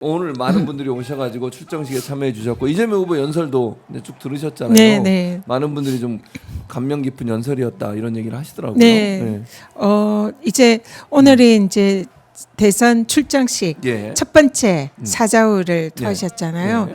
오늘 많은 분들이 오셔가지고 출정식에 참여해 주셨고 이재명 후보 연설도 쭉 들으셨잖아요. 네, 네. 많은 분들이 좀 감명 깊은 연설이었다 이런 얘기를 하시더라고요. 네. 이제 오늘이 이제 대선 출정식 예. 첫 번째 사자후를 토하셨잖아요. 예.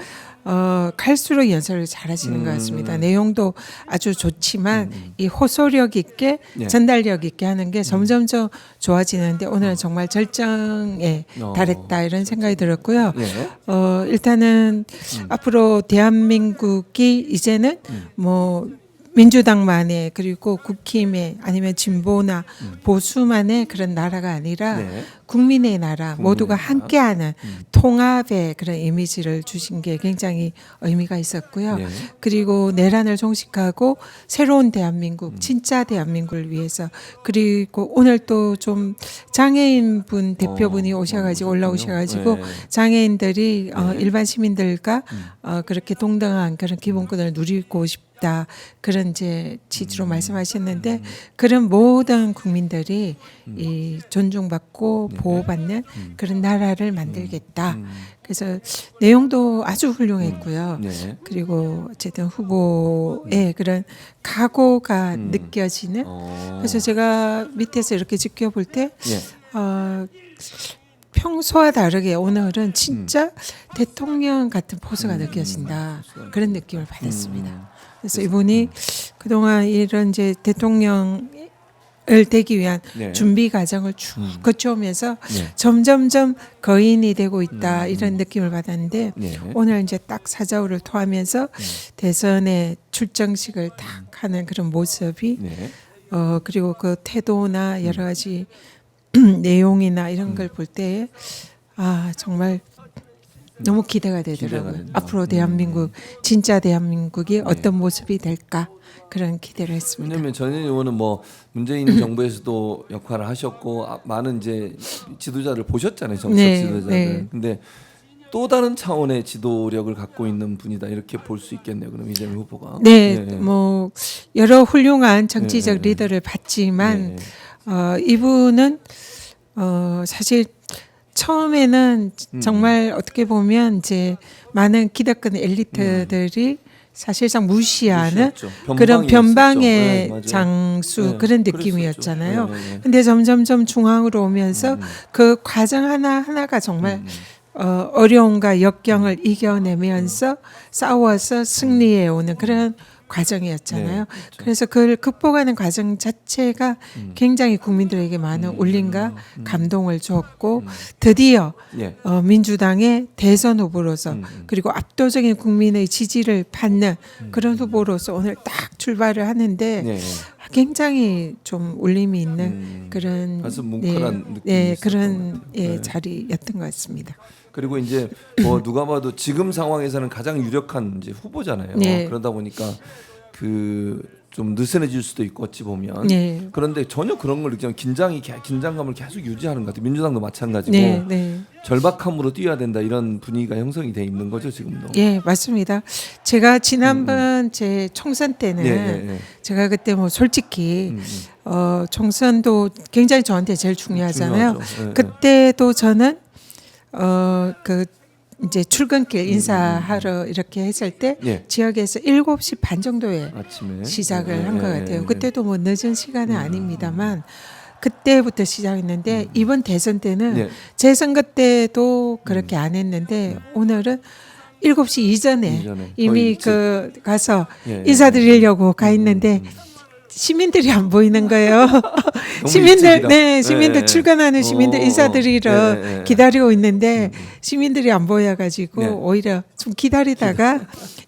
갈수록 연설을 잘하시는 것 같습니다. 내용도 아주 좋지만 이 호소력 있게 예. 전달력 있게 하는 게 점점점 좋아지는데 오늘은 정말 절정에 달했다 이런 생각이 들었고요. 예. 일단은 앞으로 대한민국이 이제는 뭐 민주당만의 그리고 국힘의 아니면 진보나 보수만의 그런 나라가 아니라 네. 국민의 나라 모두가 함께하는 통합의 그런 이미지를 주신 게 굉장히 의미가 있었고요. 네. 그리고 내란을 종식하고 새로운 대한민국, 진짜 대한민국을 위해서 그리고 오늘 또 좀 장애인분 대표분이 오셔가지고 올라오셔가지고 네. 장애인들이 일반 시민들과 그렇게 동등한 그런 기본권을 누리고 싶다 그런 이제 취지로 말씀하셨는데 그런 모든 국민들이 이 존중받고 보호받는 그런 나라를 만들겠다. 그래서 내용도 아주 훌륭했고요. 네. 그리고 어쨌든 후보의 그런 각오가 느껴지는. 그래서 제가 밑에서 이렇게 지켜볼 때 예. 평소와 다르게 오늘은 진짜 대통령 같은 포스가 느껴진다. 그런 느낌을 받았습니다. 그래서 이분이 그동안 이런 이제 대통령을 되기 위한 네. 준비 과정을 쭉 거쳐오면서 네. 점점점 거인이 되고 있다 이런 느낌을 받았는데 네. 오늘 이제 딱 사자후를 토하면서 대선의 출정식을 딱 하는 그런 모습이 네. 그리고 그 태도나 여러 가지 내용이나 이런 걸 볼 때 정말 너무 기대가 되더라고요. 된다. 앞으로 대한민국 진짜 대한민국이 어떤 모습이 될까 그런 기대를 했습니다. 왜냐하면 전현 의원은 뭐 문재인 정부에서도 역할을 하셨고 많은 이제 지도자를 보셨잖아요. 정책 네, 지도자들. 네. 근데 또 다른 차원의 지도력을 갖고 있는 분이다 이렇게 볼 수 있겠네요. 그럼 이재명 후보가. 네, 뭐 여러 훌륭한 정치적 네. 리더를 봤지만 네. 이분은 사실 처음에는 정말 어떻게 보면 이제 많은 기득권 엘리트들이 사실상 무시하는 무시했죠. 그런 변방의 네, 맞아요. 장수 네, 그런 그랬었죠. 느낌이었잖아요. 네. 근데 점점점 중앙으로 오면서 그 과정 하나하나가 정말 어려움과 역경을 이겨내면서 싸워서 승리해 오는 그런 과정이었잖아요. 네, 그렇죠. 그래서 그걸 극복하는 과정 자체가 굉장히 국민들에게 많은 울림과 감동을 주었고 드디어 예. 민주당의 대선 후보로서 그리고 압도적인 국민의 지지를 받는 그런 후보로서 오늘 딱 출발을 하는데 네. 굉장히 좀 울림이 있는 그런 가슴 뭉클한 느낌이 네, 있었던 그런 것 같아요. 자리였던 것 같습니다. 그리고 이제 뭐 누가 봐도 지금 상황에서는 가장 유력한 이제 후보잖아요. 네. 그러다 보니까 그 좀 느슨해질 수도 있고 어찌 보면. 네. 그런데 전혀 그런 걸 느끼면 긴장감을 계속 유지하는 것 같아요. 민주당도 마찬가지고 네, 네. 절박함으로 뛰어야 된다 이런 분위기가 형성이 돼 있는 거죠 지금도. 예, 맞습니다. 제가 지난번 제 총선 때는 예. 제가 그때 뭐 솔직히 총선도 굉장히 저한테 제일 중요하잖아요. 중요하죠. 예, 그때도 저는 그 이제 출근길 인사하러 이렇게 했을 때 예. 지역에서 7시 반 정도에 아침에 시작을 한 것 같아요. 예. 그때도 뭐 늦은 시간은 아닙니다만 그때부터 시작했는데 이번 대선 때는 예. 재선거 때도 그렇게 안 했는데 오늘은 7시 이전에 이전에 이미 거의 그 가서 예. 인사드리려고 가 있는데 시민들이 안 보이는 거예요. 너무 시민들 일찍이라. 시민들 예. 출근하는 시민들 인사드리러 예. 기다리고 있는데 시민들이 안 보여가지고 네. 오히려 좀 기다리다가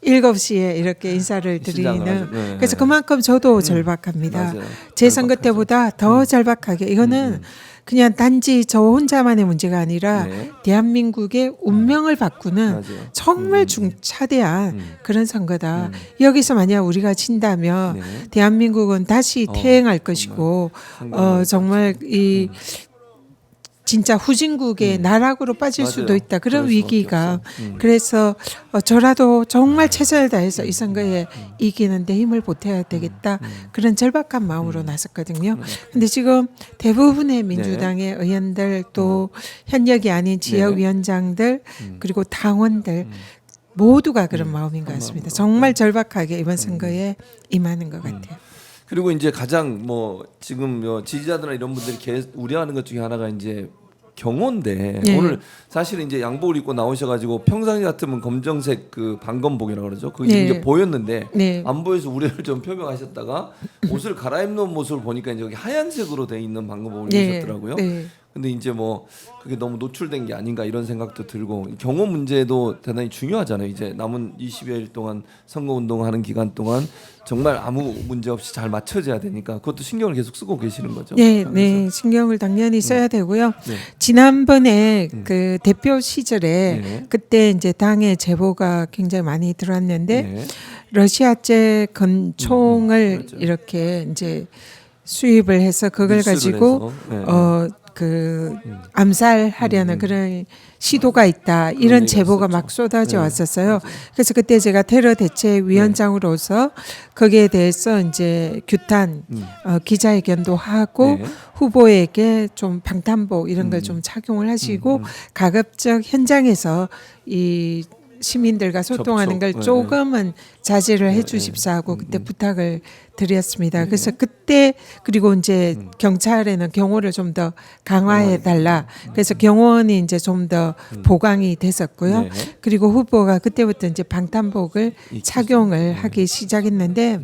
7시에 이렇게 인사를 시작을 드리는. 하죠. 네. 그래서 그만큼 저도 절박합니다. 맞아요. 제 선거 절박하죠. 때보다 더 절박하게 이거는 그냥 단지 저 혼자만의 문제가 아니라 네. 대한민국의 운명을 바꾸는 맞아요. 정말 중차대한 그런 선거다. 여기서 만약 우리가 진다면 네. 대한민국은 다시 퇴행할 것이고 상당히 정말 이 진짜 후진국의 나락으로 빠질 맞아요. 수도 있다. 그런 그럴 수밖에 위기가 없어. 그래서 저라도 정말 최선을 다해서 이 선거에 이기는데 힘을 보태야 되겠다. 그런 절박한 마음으로 나섰거든요. 근데 지금 대부분의 민주당의 의원들 또 현역이 아닌 지역위원장들 그리고 당원들 모두가 그런 마음인 것 같습니다. 정말 절박하게 이번 선거에 임하는 것 같아요. 그리고 이제 가장 뭐 지금 지지자들이나 이런 분들이 우려하는 것 중에 하나가 이제 경호인데 네. 오늘 사실은 이제 양복을 입고 나오셔가지고 평상시 같으면 검정색 그 방검복이라고 그러죠. 그게 네. 이제 보였는데 네. 안 보여서 우려를 좀 표명하셨다가 옷을 갈아입는 모습을 보니까 이제 여기 하얀색으로 돼 있는 방검복을 입으셨더라고요. 네. 근데 이제 뭐 그게 너무 노출된 게 아닌가 이런 생각도 들고 경호 문제도 대단히 중요하잖아요. 이제 남은 20여일 동안 선거 운동하는 기간 동안 정말 아무 문제 없이 잘 맞춰져야 되니까 그것도 신경을 계속 쓰고 계시는 거죠. 네, 네, 신경을 당연히 써야 되고요. 네. 지난번에 그 대표 시절에 네. 그때 이제 당에 제보가 굉장히 많이 들어왔는데 네. 러시아제 건총을 맞아요. 이렇게 이제 수입을 해서 그걸 밀수를 가지고 해서. 네. 그 암살하려는 그런 시도가 있다 이런 얘기가 제보가 있었죠. 막 쏟아져 네, 왔었어요. 그래서 그때 제가 테러 대책위원장으로서 거기에 대해서 이제 규탄 기자회견도 하고 네. 후보에게 좀 방탄복 이런 걸 좀 착용을 하시고 가급적 현장에서 이 시민들과 소통하는 걸 접촉, 조금은 자제를 해주십사 하고 그때 부탁을 드렸습니다. 그래서 그때 그리고 이제 경찰에는 경호를 좀 더 강화해 달라. 그래서 경호원이 이제 좀 더 보강이 됐었고요. 네. 그리고 후보가 그때부터 이제 방탄복을 착용을 하기 시작했는데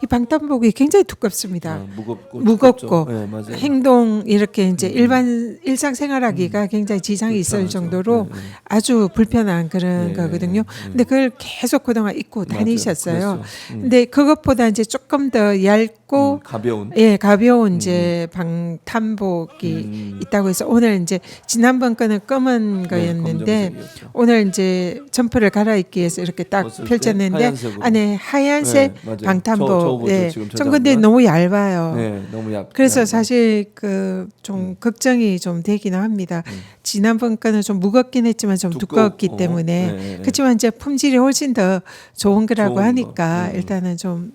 이 방탄복이 굉장히 두껍습니다. 무겁고 무겁고 네, 맞아요. 행동 이렇게 이제 일상생활하기가 굉장히 지장이 있을 불편하죠. 정도로 네, 네. 아주 불편한 그런 네, 거거든요. 근데 그걸 계속 그동안 입고 맞아요. 다니셨어요. 그랬어요. 근데 그것보다 이제 조금 더 얇고 가벼운 가벼운 이제 방탄복이 있다고 해서 오늘 이제 지난번 거는 검은 거였는데 검정색이었죠. 오늘 이제 점퍼를 갈아입기 위해서 이렇게 딱 벗을 때 펼쳤는데 하얀색으로. 안에 하얀색 네, 맞아요. 방탄복. 저거죠, 예. 지금 저 전 근데 장면. 너무 얇아요. 네, 너무 그래서 얇고. 사실 그 좀 걱정이 좀 되기는 합니다. 지난번 거는 좀 무겁긴 했지만 좀 두껍기 두껍고, 때문에 네. 그렇지만 이제 품질이 훨씬 더 좋은 거라고 좋은 하니까 거. 일단은 좀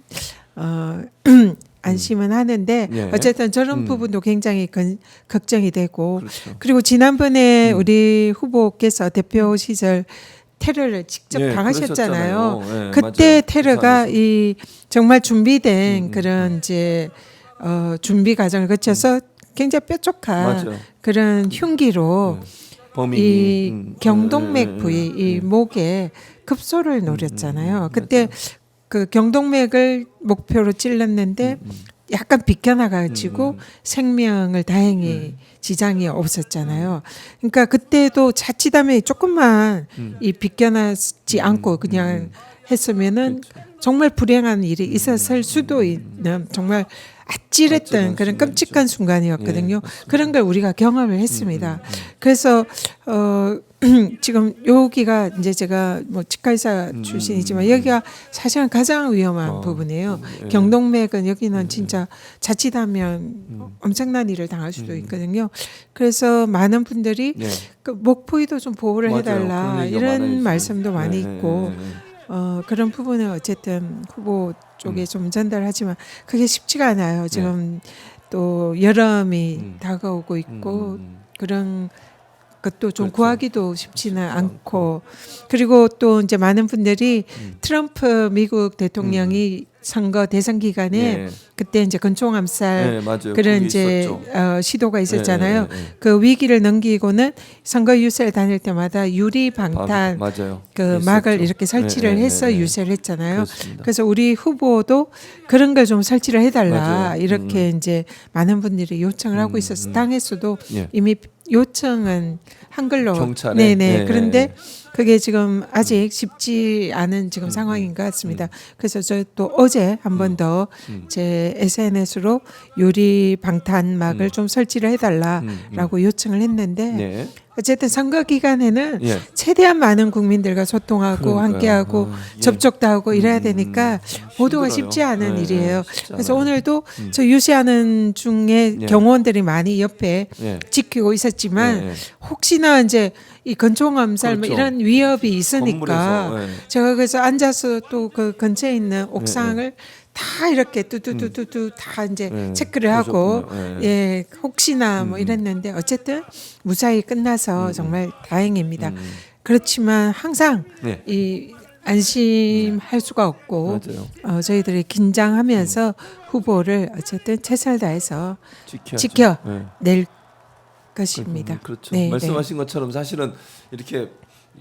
안심은 하는데 네. 어쨌든 저런 부분도 굉장히 걱정이 되고 그렇죠. 그리고 지난번에 우리 후보께서 대표 시절 테러를 직접 네, 당하셨잖아요. 그러셨잖아요. 네, 그때 맞아요. 테러가 부산에서. 이 정말 준비된 그런 이제 준비 과정을 거쳐서 굉장히 뾰족한 맞아요. 그런 흉기로 범인이 이 경동맥 부위 이 목에 급소를 노렸잖아요. 그때 그 경동맥을 목표로 찔렀는데 약간 비켜나가지고 생명을 다행히 지장이 없었잖아요. 그러니까 그때도 자칫하면 조금만 이 비껴나지 않고 그냥 했으면은 정말 불행한 일이 있었을 수도 있는 정말 아찔했던 그런 끔찍한 순간이었거든요. 그런 걸 우리가 경험을 했습니다. 그래서 지금 여기가 이제 제가 뭐 치과의사 출신이지만 여기가 사실은 가장 위험한 부분이에요. 경동맥은 여기는 진짜 자칫하면 엄청난 일을 당할 수도 있거든요. 그래서 많은 분들이 네. 그 목 부위도 좀 보호를 맞아요. 해달라 그런 얘기가 이런 많아요, 말씀도 지금. 많이 네, 있고 네, 네. 그런 부분은 어쨌든 후보 쪽에 좀 전달하지만 그게 쉽지가 않아요. 지금 또 여름이 다가오고 있고 그런 것도 좀 그렇죠. 구하기도 쉽지는 않고 그리고 또 이제 많은 분들이 트럼프 미국 대통령이 선거 대선 기간에 네. 그때 이제 건총 암살 네, 맞아요. 그런 그게 이제 있었죠. 시도가 있었잖아요. 네, 네, 네. 그 위기를 넘기고는 선거 유세를 다닐 때마다 유리 방탄 맞아요. 그 있었죠. 막을 이렇게 설치를 네, 네, 해서 네, 네. 유세를 했잖아요. 그렇습니다. 그래서 우리 후보도 그런 걸 좀 설치를 해달라 맞아요. 이렇게 이제 많은 분들이 요청을 하고 있어서 당에서도 예. 이미 요청은 한글로 경찰에? 네네 네, 그런데 네. 그게 지금 아직 쉽지 않은 지금 상황인 것 같습니다. 그래서 저 또 어제 한 번 더 제 SNS로 유리 방탄막을 좀 설치를 해달라라고 요청을 했는데 네. 어쨌든 선거 기간에는 예. 최대한 많은 국민들과 소통하고 그러니까요. 함께하고 예. 접촉도 하고 이래야 되니까 보도가 힘들어요. 쉽지 않은 예, 일이에요. 쉽지 그래서 않아요. 오늘도 저 유시하는 중에 예. 경호원들이 많이 옆에 예. 지키고 있었지만 예, 예. 혹시나 혹시나 이제 이 건총 암살 뭐 그렇죠. 이런 위협이 있으니까 건물에서, 예. 제가 그래서 앉아서 또 그 근처에 있는 옥상을 다 이렇게 뚜뚜뚜뚜뚜 다 이제 예. 체크를 하고 보셨군요. 예. 예 혹시나 뭐 이랬는데 어쨌든 무사히 끝나서 정말 다행입니다. 그렇지만 항상 네. 이 안심할 수가 없고 맞아요. 저희들이 긴장하면서 후보를 어쨌든 최선을 다해서 지켜야죠. 지켜낼 예. 것입니다. 그렇죠. 네, 말씀하신 것처럼 사실은 이렇게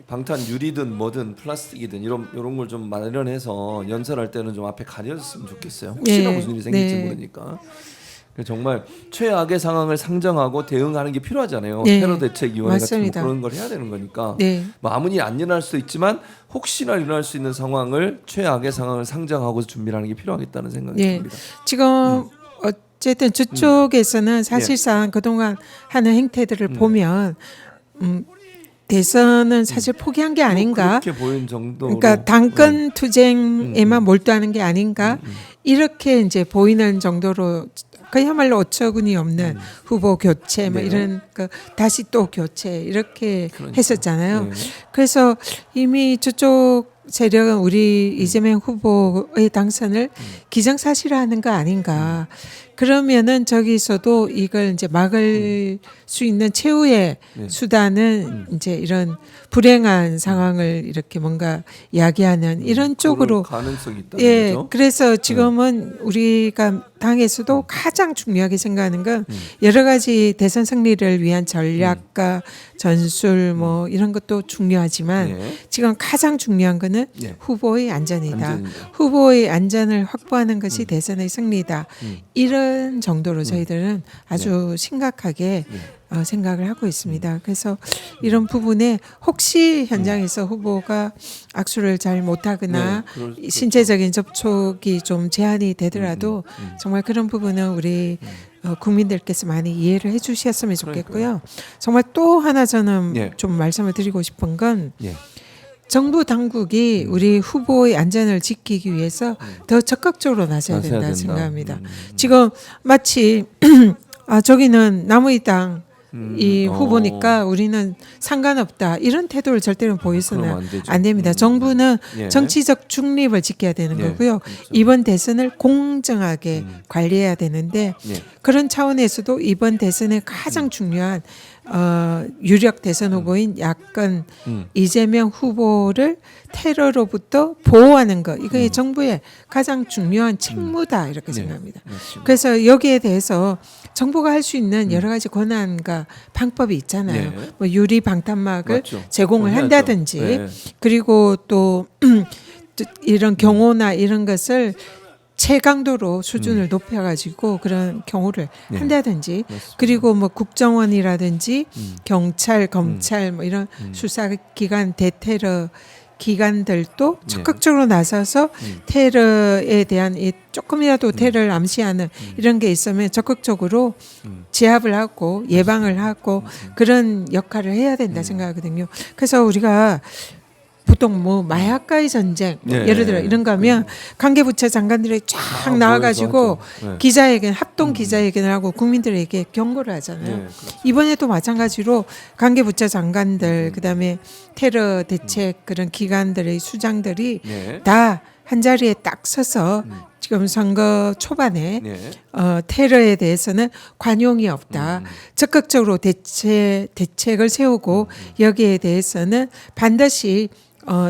방탄 유리든 뭐든 플라스틱이든 이런 걸 좀 마련해서 연설할 때는 좀 앞에 가려졌으면 좋겠어요. 혹시나 네, 무슨 일이 생길지 네. 모르니까. 그래서 정말 최악의 상황을 상정하고 대응하는 게 필요하잖아요. 네, 테러 대책위원회 같은 맞습니다. 뭐 그런 걸 해야 되는 거니까. 네. 뭐 아무 일이 안 일어날 수도 있지만 혹시나 일어날 수 있는 상황을 최악의 상황을 상정하고 준비하는 게 필요하겠다는 생각이 네. 듭니다. 지금 어쨌든 저쪽에서는 사실상 그동안 하는 행태들을 보면 대선은 사실 포기한 게 아닌가. 뭐 그렇게 보인 정도로. 그러니까 당권 투쟁에만 몰두하는 게 아닌가. 이렇게 이제 보이는 정도로 그야말로 어처구니 없는 후보 교체 뭐 네. 이런 그 다시 또 교체 이렇게 그러니까. 했었잖아요. 네. 그래서 이미 저쪽 세력은 우리 이재명 후보의 당선을 기정사실화하는 거 아닌가. 그러면은 저기서도 이걸 이제 막을 수 있는 최후의 네. 수단은 이제 이런 불행한 상황을 이렇게 뭔가 야기하는 이런 쪽으로 그럴 가능성이 있다는 예, 거죠. 그래서 지금은 우리가 당에서도 가장 중요하게 생각하는 건 여러 가지 대선 승리를 위한 전략과 전술 뭐 이런 것도 중요하지만 네. 지금 가장 중요한 거는 네. 후보의 안전이다. 안전이다. 후보의 안전을 확보하는 것이 대선의 승리다. 이런 정도로 저희들은 아주 심각하게 생각을 하고 있습니다. 그래서 이런 부분에 혹시 현장에서 후보가 악수를 잘 못하거나 네, 그렇죠. 신체적인 접촉이 좀 제한이 되더라도 정말 그런 부분은 우리 국민들께서 많이 이해를 해주셨으면 좋겠고요. 정말 또 하나 저는 예. 좀 말씀을 드리고 싶은 건 예. 정부 당국이 우리 후보의 안전을 지키기 위해서 더 적극적으로 나서야 나서야 된다 된다. 생각합니다. 지금 마치 저기는 남의 당 이 후보니까 우리는 상관없다 이런 태도를 절대로 보여서는 그러면 안 되죠. 안 됩니다. 정부는 예. 정치적 중립을 지켜야 되는 예, 거고요. 그렇죠. 이번 대선을 공정하게 관리해야 되는데 예. 그런 차원에서도 이번 대선의 가장 중요한 유력 대선 후보인 야권 이재명 후보를 테러로부터 보호하는 것 이게 정부의 가장 중요한 책무다 이렇게 생각합니다. 맞습니다. 그래서 여기에 대해서 정부가 할 수 있는 여러 가지 권한과 방법이 있잖아요. 네. 뭐 유리 방탄막을 맞죠. 제공을 해야죠. 한다든지 네. 그리고 또 이런 경호나 이런 것을 최강도로 수준을 높여가지고 그런 경호를 네. 한다든지 맞습니다. 그리고 뭐 국정원이라든지 경찰, 검찰 뭐 이런 수사기관 대테러 기관들도 적극적으로 나서서 테러에 대한 이 조금이라도 테러를 암시하는 이런 게 있으면 적극적으로 제압을 하고 예방을 하고 그런 역할을 해야 된다 생각하거든요. 그래서 우리가 보통 뭐 마약과의 전쟁 뭐 예. 예를 들어 이런 거 하면 관계부처 장관들이 쫙 나와가지고 모여서 하죠. 기자회견 합동 기자회견을 하고 국민들에게 경고를 하잖아요. 네, 그렇죠. 이번에도 마찬가지로 관계부처 장관들 그다음에 테러 대책 그런 기관들의 수장들이 네. 다 한 자리에 딱 서서 지금 선거 초반에 네. 테러에 대해서는 관용이 없다. 적극적으로 대책을 세우고 여기에 대해서는 반드시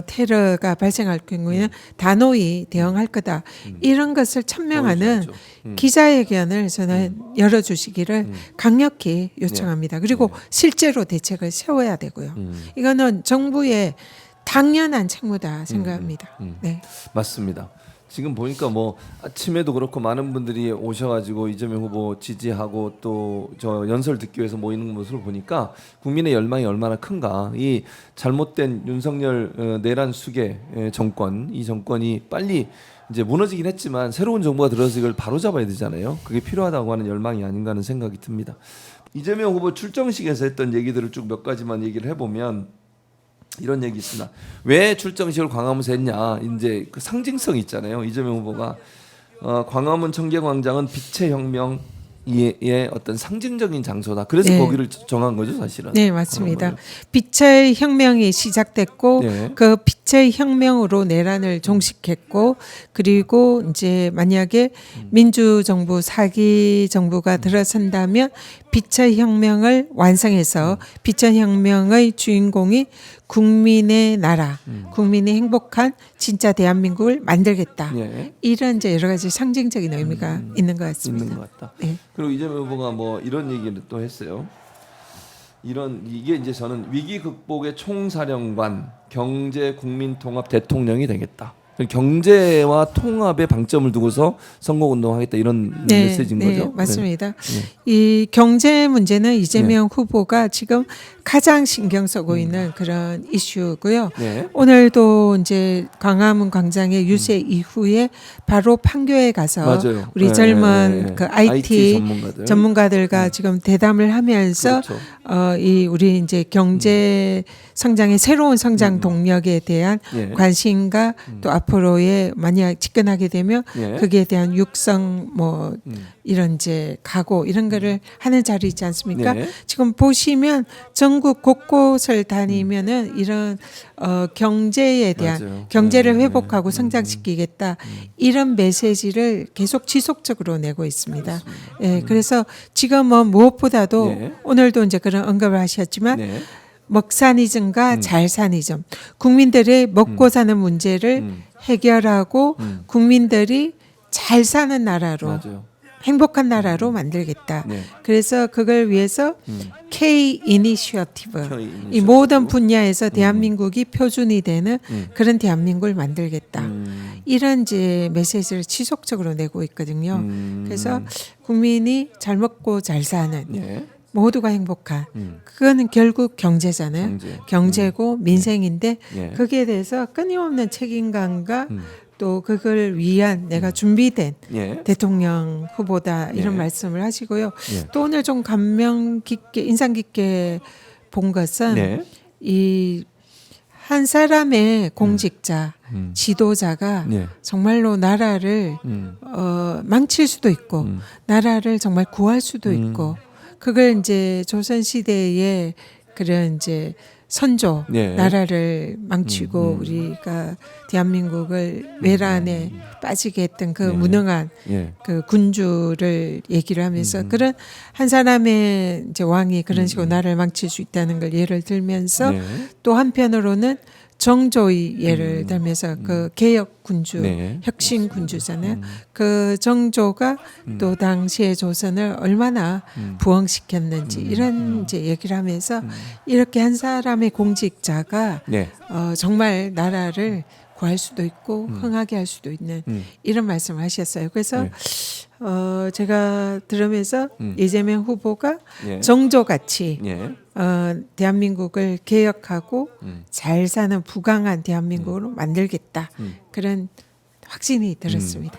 테러가 발생할 경우에는 단호히 대응할 거다. 이런 것을 천명하는 보여줘야죠. 기자회견을 저는 열어주시기를 강력히 요청합니다. 그리고 실제로 대책을 세워야 되고요. 이거는 정부의 당연한 책무다 생각합니다. 네. 맞습니다. 지금 보니까 뭐 아침에도 그렇고 많은 분들이 오셔가지고 이재명 후보 지지하고 또 저 연설 듣기 위해서 모이는 모습을 보니까 국민의 열망이 얼마나 큰가. 이 잘못된 윤석열 내란 수계 정권, 이 정권이 빨리 이제 무너지긴 했지만 새로운 정부가 들어서 이걸 바로잡아야 되잖아요. 그게 필요하다고 하는 열망이 아닌가 하는 생각이 듭니다. 이재명 후보 출정식에서 했던 얘기들을 쭉 몇 가지만 얘기를 해보면 이런 얘기 있습니다. 왜 출정식을 광화문에서 했냐? 이제 그 상징성 있잖아요. 이재명 후보가 광화문 청계광장은 빛의 혁명의 어떤 상징적인 장소다. 그래서 네. 거기를 정한 거죠, 사실은. 네, 맞습니다. 빛의 혁명이 시작됐고 네. 그 빛의 혁명으로 내란을 종식했고 그리고 이제 만약에 민주정부 사기 정부가 들어선다면 빛의 혁명을 완성해서 빛의 혁명의 주인공이 국민의 나라, 국민이 행복한 진짜 대한민국을 만들겠다. 예. 이런 이제 여러 가지 상징적인 의미가 있는 것 같습니다. 있는 것 같다. 네. 그리고 이재명 후보가 뭐 이런 얘기를 또 했어요. 이게 이제 저는 위기 극복의 총사령관, 경제 국민 통합 대통령이 되겠다. 경제와 통합에 방점을 두고서 선거운동하겠다 이런 메시지인 거죠. 맞습니다. 네. 이 경제 문제는 이재명 후보가 지금 가장 신경 쓰고 있는 그런 이슈고요. 네. 오늘도 이제 광화문 광장의 유세 이후에 바로 판교에 가서 맞아요. 우리 네, 젊은 네. 그 IT 전문가들과 지금 대담을 하면서 그렇죠. 이 우리 이제 경제 성장의 새로운 성장 동력에 대한 예. 관심과 또 앞으로의 만약 집권하게 되면 예. 거기에 대한 육성 뭐 이런 이제 각오 이런 거를 하는 자리 있지 않습니까? 네. 지금 보시면 전국 곳곳을 다니면은 이런 경제에 대한 맞아요. 경제를 네. 회복하고 성장시키겠다 이런 메시지를 계속 지속적으로 내고 있습니다. 예, 그래서 지금 뭐 무엇보다도 네. 오늘도 이제 그런 언급을 하셨지만 네. 먹사니즘과 잘사니즘, 국민들의 먹고 사는 문제를 해결하고 국민들이 잘 사는 나라로 맞아요. 행복한 나라로 만들겠다. 네. 그래서 그걸 위해서 K 이니셔티브 K 이 이니셔티브. 모든 분야에서 대한민국이 표준이 되는 그런 대한민국을 만들겠다. 이런 이제 메시지를 지속적으로 내고 있거든요. 그래서 국민이 잘 먹고 잘 사는 네. 모두가 행복한 그거는 결국 경제잖아요. 경제고 민생인데 예. 거기에 대해서 끊임없는 책임감과 또 그걸 위한 내가 준비된 예. 대통령 후보다 이런 예. 말씀을 하시고요. 예. 또 오늘 좀 감명 깊게 인상 깊게 본 것은 네. 이 한 사람의 공직자 지도자가 네. 정말로 나라를 망칠 수도 있고 나라를 정말 구할 수도 있고 그걸 이제 조선 시대의 그런 이제 선조 네. 나라를 망치고 우리가 대한민국을 외란에 빠지게 했던 그 무능한 예. 그 군주를 얘기를 하면서 그런 한 사람의 이제 왕이 그런 식으로 나라를 망칠 수 있다는 걸 예를 들면서 네. 또 한편으로는 정조의 예를 들면서 그 개혁 군주, 네. 혁신 군주잖아요. 그 정조가 또 당시의 조선을 얼마나 부흥시켰는지 이런 이제 얘기를 하면서 이렇게 한 사람의 공직자가 네. 정말 나라를 구할 수도 있고 흥하게 할 수도 있는 이런 말씀을 하셨어요. 그래서 네. 제가 들으면서 이재명 후보가 예. 정조같이 예. 대한민국을 개혁하고 잘 사는 부강한 대한민국으로 만들겠다 그런 확신이 들었습니다.